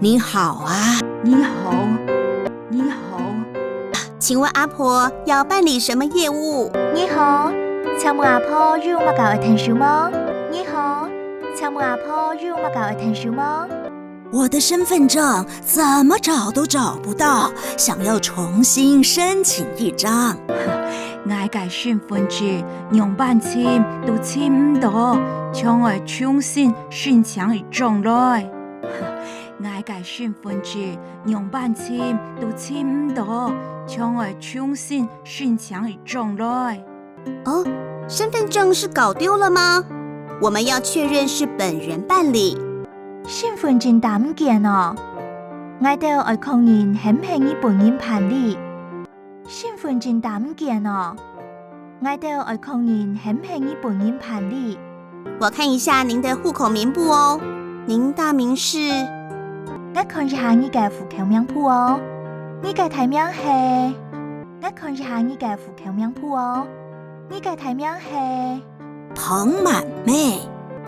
你好啊，你好，你好，请问阿婆要办理什么业务？你好，请问阿婆有乜搞嘅談數嗎？你好，請問阿婆有乜搞嘅談數嗎？我的身份證怎麼找都找不到，想要重新申請一張。我嘅身份證用半簽都簽唔到，請我重新申請一張來。我嘅身份證用半簽都簽唔到，請我重新申請一張來。哦，身份證是搞丟了嗎？我們要確認是本人辦理。身份證打唔見哦，我哋愛確認係唔係你本人辦理。身份證打唔見哦，我哋愛確認係唔係你本人辦理。我看一下您的戶口名簿哦，您大名是？我看一下你嘅戶口名簿哦，你嘅大名係？我看一下你嘅戶口名簿哦，你嘅大名係？彭滿妹，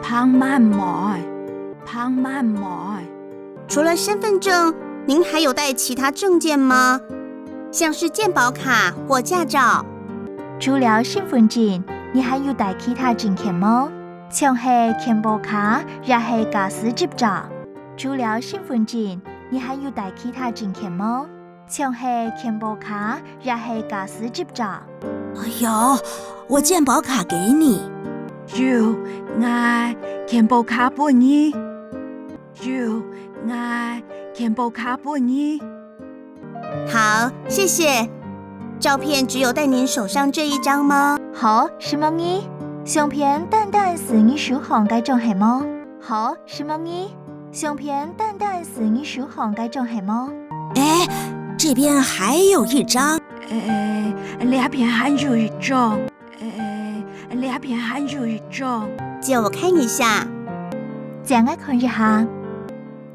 彭滿妹，彭滿妹。除了身份證，您還有帶其他證件嗎？像是健保卡或駕照？除了身份證，你還有帶其他證件嗎？像係健保卡，也係駕駛執照。除了身份證，你還有帶其他證件嗎？像係健保卡，也係駕駛執照。有，我健保卡給你。有，我健保卡俾你。有，我健保卡俾你。好，謝謝。照片只有帶您手上這一張嗎？好，是嗎你？相片單單是你手上該張係嗎？好，是嗎你？相片單單是你手上該張係嗎？哎，這邊還有一張。兩邊還有一張。兩邊還有一張。借我看一下。借我看一下。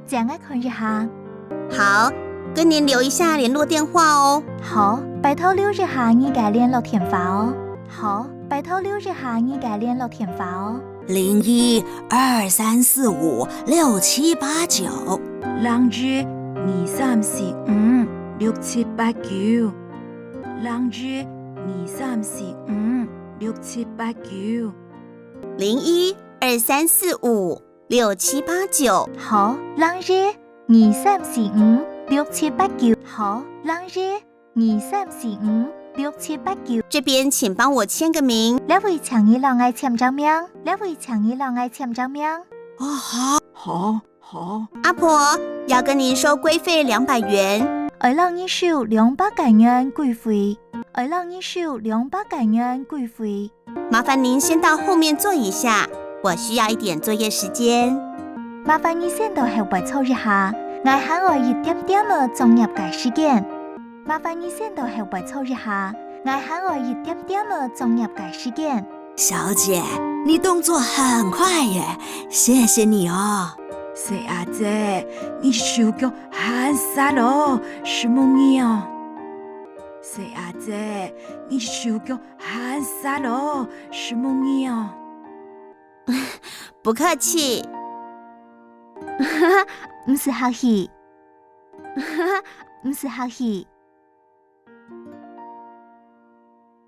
借我看一下。好，跟您留一下聯絡電話哦。好，拜託留一下你嘅聯絡電話哦。好，拜託留一下你嘅聯絡電話哦。0123456789。0123456789。0123456789。0123456789。好，0123456789。好，0123456789。這邊請幫我簽個名。兩位請你兩位簽張名。兩位請你兩位簽張名。哦，好，好，好。阿婆要跟您收規費200元。我讓你收200元規費。我讓你收200元規費。麻煩您先到後面坐一下，我需要一點作業時間。麻煩你先到後邊坐一下，我還有一點點嘅作業嘅時間。麻煩你先到後邊坐一下，我還有一點點嘅作業嘅時間。小姐，你動作很快耶，謝謝你哦。細阿姐，你手腳很殺咯，什麼嘢啊？細阿姐，你手腳很殺咯，什麼嘢啊？不客氣。唔是客氣，唔是客氣。